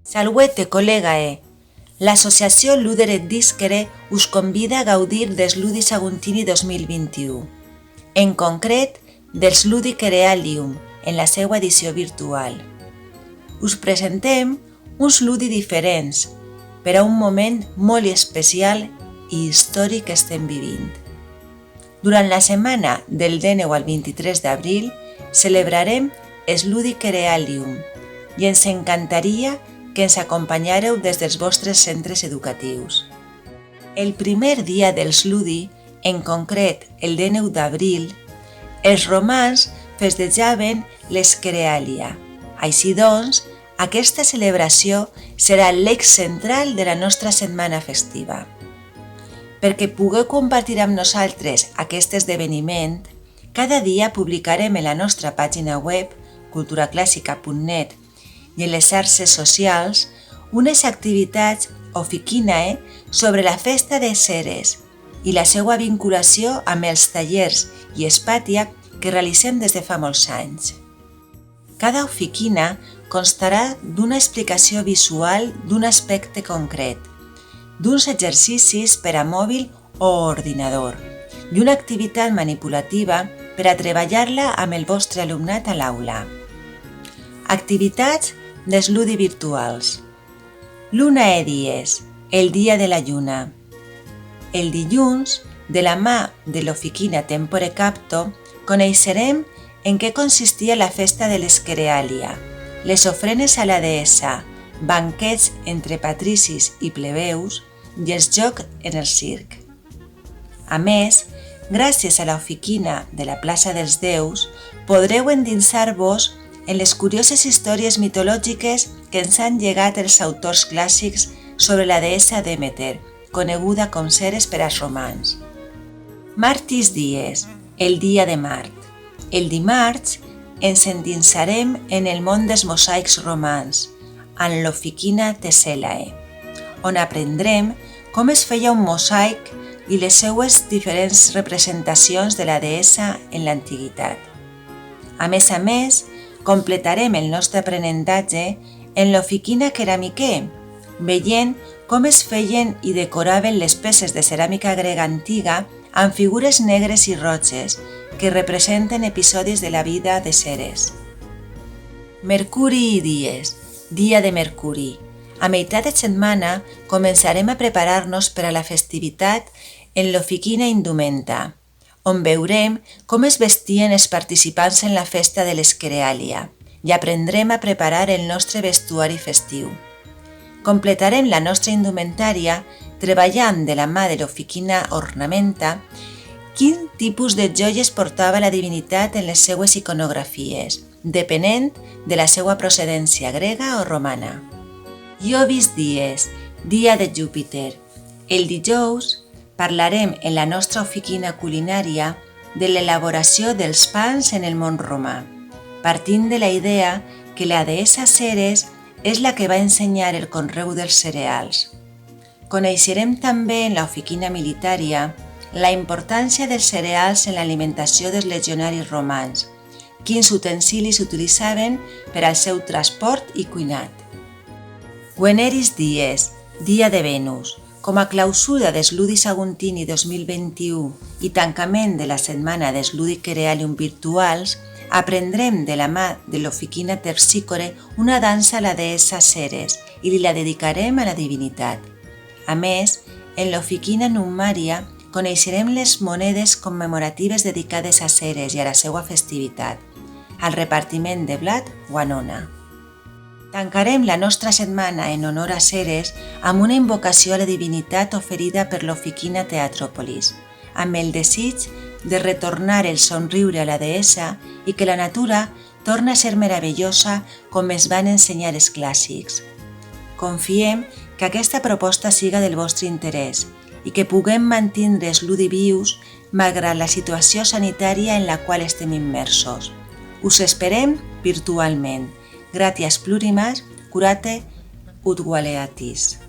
Saludete, col·legae! L'associació Luder et Disquere us convida a gaudir dels Ludi Saguntini 2021, en concret dels Ludi Cerealium, en la seva edició virtual. Us presentem uns Ludi diferents per a un moment molt especial i històric que estem vivint. Durant la setmana del 19 al 23 d'abril celebrarem els Ludi Cerealium i ens encantaria que ens acompanyareu des dels vostres centres educatius. El primer dia dels Ludi, en concret el 19 d'abril, els romans festejaven l'Esquerealia. Així doncs, aquesta celebració serà l'eix central de la nostra setmana festiva. Perquè pugueu compartir amb nosaltres aquest esdeveniment, cada dia publicarem en la nostra pàgina web culturaclàssica.net i en les xarxes socials unes activitats oficinae sobre la festa de Ceres i la seva vinculació amb els tallers i espàtia que realitzem des de fa molts anys. Cada oficina constarà d'una explicació visual d'un aspecte concret, d'uns exercicis per a mòbil o ordinador i una activitat manipulativa per a treballar-la amb el vostre alumnat a l'aula. Activitats dels Ludi virtuals. Lunae dies, el dia de la lluna. El dilluns, de la mà de l'oficina Tempore Capto, coneixerem en què consistia la festa de l'Esquerealia, les ofrenes a la deessa, banquets entre patricis i plebeus i els jocs en el circ. A més, gràcies a l'oficina de la plaça dels Déus, podreu endinsar-vos en les curioses històries mitològiques que ens han llegat els autors clàssics sobre la deessa Demeter, coneguda com Ceres per als romans. Martis dies, el dia de Mart. El dimarts ens endinsarem en el món dels mosaics romans, en l'oficina Tesselae, on aprendrem com es feia un mosaic i les seues diferents representacions de la deessa en l'antiguitat. A més, completarem el nostre aprenentatge en l'oficina Ceramiquer, veient com es feien i decoraven les peces de ceràmica grega antiga amb figures negres i roges que representen episodis de la vida de Ceres. Mercuri i dies, dia de Mercuri. A meitat de setmana començarem a preparar-nos per a la festivitat en l'oficina Indumenta, on veurem com es vestien els participants en la festa de l'Esquerealia i aprendrem a preparar el nostre vestuari festiu. Completarem la nostra indumentària treballant de la mà de l'oficina Ornamenta quin tipus de joies portava la divinitat en les seues iconografies, depenent de la seva procedència grega o romana. Iovis dies, dia de Júpiter. El dijous parlarem en la nostra oficina culinària de l'elaboració dels pans en el món romà, partint de la idea que la deessa Ceres és la que va ensenyar el conreu dels cereals. Coneixerem també en l'oficina militària la importància dels cereals en l'alimentació dels legionaris romans, quins utensilis utilitzaven per al seu transport i cuinat. Veneris dies, dia de Venus. Com a clausura dels Ludi Saguntini 2021 i tancament de la setmana dels Ludi Cerealium virtuals, aprendrem de la mà de l'oficina Terpsícore una dansa a la deessa Ceres i li la dedicarem a la divinitat. A més, en l'oficina Numària coneixerem les monedes commemoratives dedicades a Ceres i a la seva festivitat, al repartiment de blat o anona. Tancarem la nostra setmana en honor a Ceres amb una invocació a la divinitat oferida per l'oficina Teatròpolis, amb el desig de retornar el somriure a la deessa i que la natura torna a ser meravellosa com es van ensenyar els clàssics. Confiem que aquesta proposta siga del vostre interès i que puguem mantindre els Ludi vius malgrat la situació sanitària en la qual estem immersos. Us esperem virtualment. Gratias plurimas, curate ut valeatis.